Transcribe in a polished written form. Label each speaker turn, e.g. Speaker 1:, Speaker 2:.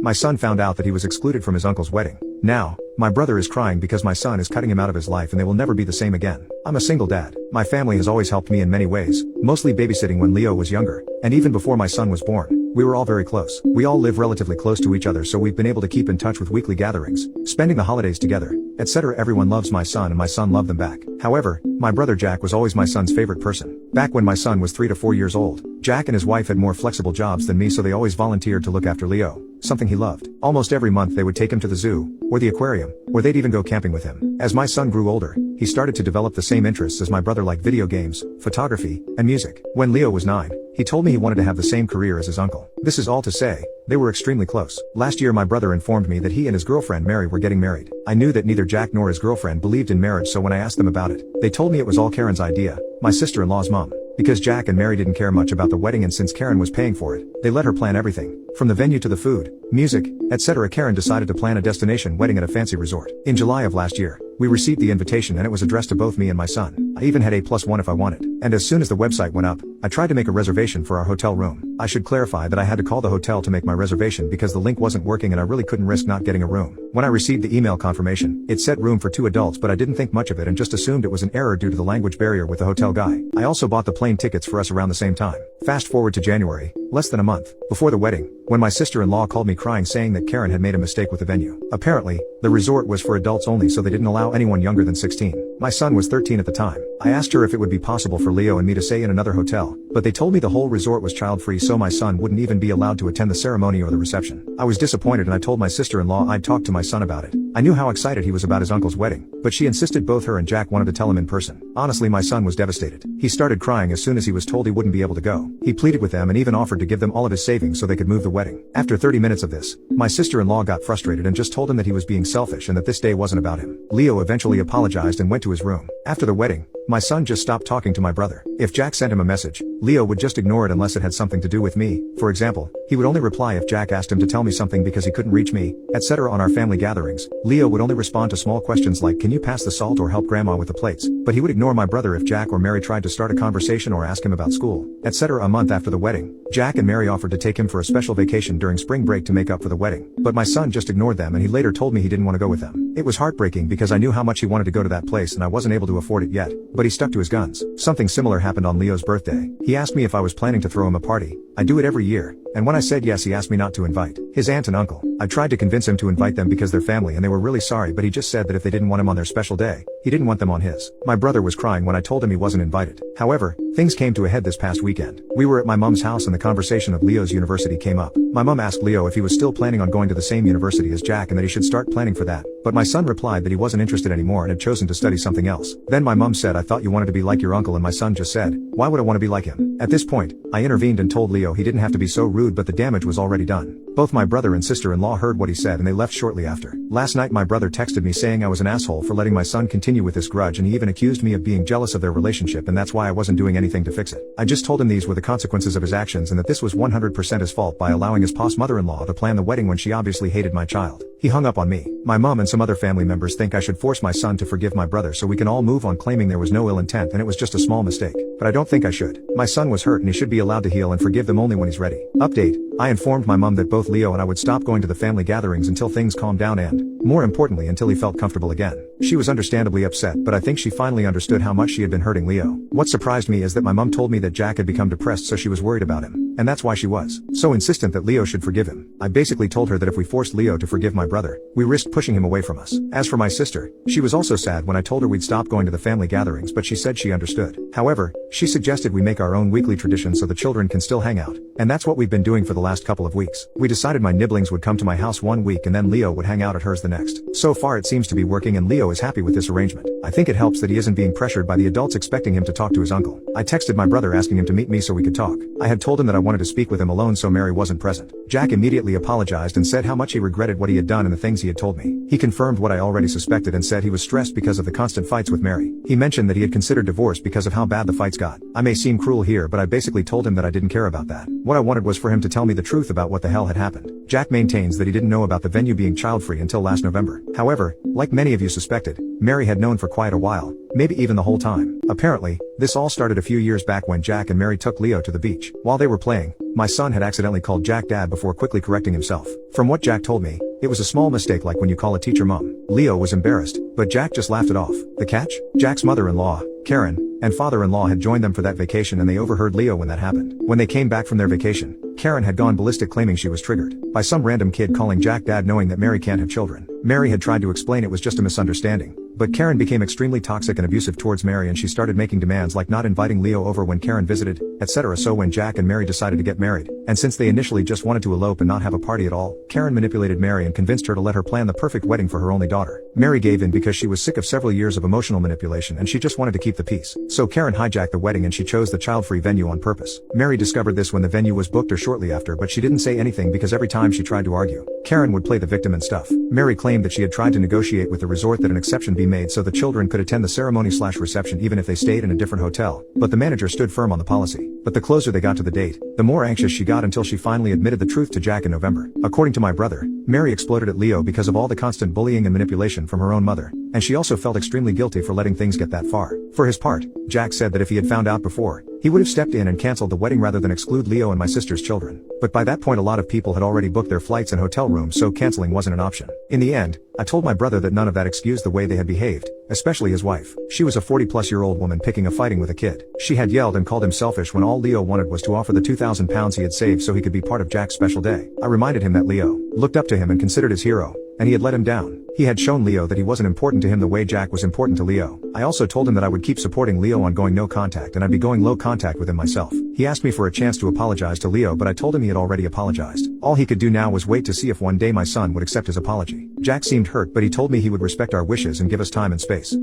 Speaker 1: My son found out that he was excluded from his uncle's wedding. Now, my brother is crying because my son is cutting him out of his life and they will never be the same again. I'm a single dad. My family has always helped me in many ways, mostly babysitting when Leo was younger, and even before my son was born. We were all very close. We all live relatively close to each other, so we've been able to keep in touch with weekly gatherings, spending the holidays together, etc. Everyone loves my son and my son loved them back. However, my brother Jack was always my son's favorite person. Back when my son was 3 to 4 years old, Jack and his wife had more flexible jobs than me, so they always volunteered to look after Leo, something he loved. Almost every month they would take him to the zoo, or the aquarium, or they'd even go camping with him. As my son grew older, he started to develop the same interests as my brother, like video games, photography, and music. When Leo was 9, he told me he wanted to have the same career as his uncle. This is all to say, they were extremely close. Last year my brother informed me that he and his girlfriend Mary were getting married. I knew that neither Jack nor his girlfriend believed in marriage, so when I asked them about it, they told me it was all Karen's idea, my sister-in-law's mom. Because Jack and Mary didn't care much about the wedding, and since Karen was paying for it, they let her plan everything, from the venue to the food, music, etc. Karen decided to plan a destination wedding at a fancy resort. In July of last year, we received the invitation and it was addressed to both me and my son. I even had A+1 if I wanted. And as soon as the website went up, I tried to make a reservation for our hotel room. I should clarify that I had to call the hotel to make my reservation because the link wasn't working and I really couldn't risk not getting a room. When I received the email confirmation, it said room for 2 adults, but I didn't think much of it and just assumed it was an error due to the language barrier with the hotel guy. I also bought the plane tickets for us around the same time. Fast forward to January, less than a month before the wedding, when my sister-in-law called me crying saying that Karen had made a mistake with the venue. Apparently, the resort was for adults only, so they didn't allow anyone younger than 16. My son was 13 at the time. I asked her if it would be possible for Leo and me to stay in another hotel, but they told me the whole resort was child-free, so my son wouldn't even be allowed to attend the ceremony or the reception. I was disappointed and I told my sister-in-law I'd talk to my son about it. I knew how excited he was about his uncle's wedding, but she insisted both her and Jack wanted to tell him in person. Honestly, my son was devastated. He started crying as soon as he was told he wouldn't be able to go. He pleaded with them and even offered to give them all of his savings so they could move the wedding. After 30 minutes of this, my sister-in-law got frustrated and just told him that he was being selfish and that this day wasn't about him. Leo eventually apologized and went to his room. After the wedding, my son just stopped talking to my brother. If Jack sent him a message, Leo would just ignore it unless it had something to do with me. For example, he would only reply if Jack asked him to tell me something because he couldn't reach me, etc. On our family gatherings, Leo would only respond to small questions like, "Can you pass the salt or help grandma with the plates?" But he would ignore my brother if Jack or Mary tried to start a conversation or ask him about school, etc. A month after the wedding, Jack and Mary offered to take him for a special vacation during spring break to make up for the wedding. But my son just ignored them and he later told me he didn't want to go with them. It was heartbreaking because I knew how much he wanted to go to that place and I wasn't able to afford it yet, but he stuck to his guns. Something similar happened on Leo's birthday. He asked me if I was planning to throw him a party. I do it every year, and when I said yes, he asked me not to invite his aunt and uncle. I tried to convince him to invite them because they're family and they were really sorry, but he just said that if they didn't want him on their special day, he didn't want them on his. My brother was crying when I told him he wasn't invited. However, things came to a head this past weekend. We were at my mom's house and the conversation of Leo's university came up. My mom asked Leo if he was still planning on going to the same university as Jack and that he should start planning for that. But my son replied that he wasn't interested anymore and had chosen to study something else. Then my mom said, "I thought you wanted to be like your uncle," and my son just said, "Why would I want to be like him?" At this point, I intervened and told Leo he didn't have to be so rude, but the damage was already done. Both my brother and sister-in-law heard what he said and they left shortly after. Last night my brother texted me saying I was an asshole for letting my son continue with this grudge, and he even accused me of being jealous of their relationship and that's why I wasn't doing anything to fix it. I just told him these were the consequences of his actions and that this was 100% his fault by allowing his past mother-in-law to plan the wedding when she obviously hated my child. He hung up on me. My mom and some other family members think I should force my son to forgive my brother so we can all move on, claiming there was no ill intent and it was just a small mistake. But I don't think I should. My son was hurt and he should be allowed to heal and forgive them only when he's ready. Update: I informed my mom that both Leo and I would stop going to the family gatherings until things calmed down and, more importantly, until he felt comfortable again. She was understandably upset, but I think she finally understood how much she had been hurting Leo. What surprised me is that my mom told me that Jack had become depressed, so she was worried about him. And that's why she was so insistent that Leo should forgive him. I basically told her that if we forced Leo to forgive my brother, we risked pushing him away from us. As for my sister, she was also sad when I told her we'd stop going to the family gatherings, but she said she understood. However, she suggested we make our own weekly tradition so the children can still hang out. And that's what we've been doing for the last couple of weeks. We decided my nibblings would come to my house one week and then Leo would hang out at hers the next. So far it seems to be working and Leo is happy with this arrangement. I think it helps that he isn't being pressured by the adults expecting him to talk to his uncle. I texted my brother asking him to meet me so we could talk. I had told him that I wanted to speak with him alone so Mary wasn't present. Jack immediately apologized and said how much he regretted what he had done and the things he had told me. He confirmed what I already suspected and said he was stressed because of the constant fights with Mary. He mentioned that he had considered divorce because of how bad the fights got. I may seem cruel here, but I basically told him that I didn't care about that. What I wanted was for him to tell me the truth about what the hell had happened. Jack maintains that he didn't know about the venue being child-free until last November. However, like many of you suspected, Mary had known for quite a while, maybe even the whole time. Apparently, this all started a few years back when Jack and Mary took Leo to the beach. While they were playing, my son had accidentally called Jack dad before quickly correcting himself. From what Jack told me, it was a small mistake like when you call a teacher mom. Leo was embarrassed, but Jack just laughed it off. The catch? Jack's mother-in-law, Karen, and father-in-law had joined them for that vacation and they overheard Leo when that happened. When they came back from their vacation, Karen had gone ballistic claiming she was triggered by some random kid calling Jack dad knowing that Mary can't have children. Mary had tried to explain it was just a misunderstanding, but Karen became extremely toxic and abusive towards Mary and she started making demands like not inviting Leo over when Karen visited, etc. So when Jack and Mary decided to get married, and since they initially just wanted to elope and not have a party at all, Karen manipulated Mary and convinced her to let her plan the perfect wedding for her only daughter. Mary gave in because she was sick of several years of emotional manipulation and she just wanted to keep the peace. So Karen hijacked the wedding and she chose the child-free venue on purpose. Mary discovered this when the venue was booked or shortly after, but she didn't say anything because every time she tried to argue, Karen would play the victim and stuff. Mary claimed that she had tried to negotiate with the resort that an exception be made so the children could attend the ceremony/reception even if they stayed in a different hotel, but the manager stood firm on the policy. But the closer they got to the date, the more anxious she got until she finally admitted the truth to Jack in November. According to my brother, Mary exploded at Leo because of all the constant bullying and manipulation from her own mother, and she also felt extremely guilty for letting things get that far. For his part, Jack said that if he had found out before, he would have stepped in and cancelled the wedding rather than exclude Leo and my sister's children. But by that point a lot of people had already booked their flights and hotel rooms, so cancelling wasn't an option. In the end, I told my brother that none of that excused the way they had behaved, especially his wife. She was a 40-plus-year-old woman picking a fighting with a kid. She had yelled and called him selfish when all Leo wanted was to offer the 2,000 pounds he had saved so he could be part of Jack's special day. I reminded him that Leo looked up to him and considered his hero, and he had let him down. He had shown Leo that he wasn't important to him the way Jack was important to Leo. I also told him that I would keep supporting Leo on going no contact and I'd be going low contact with him myself. He asked me for a chance to apologize to Leo, but I told him he had already apologized. All he could do now was wait to see if one day my son would accept his apology. Jack seemed hurt, but he told me he would respect our wishes and give us time and space.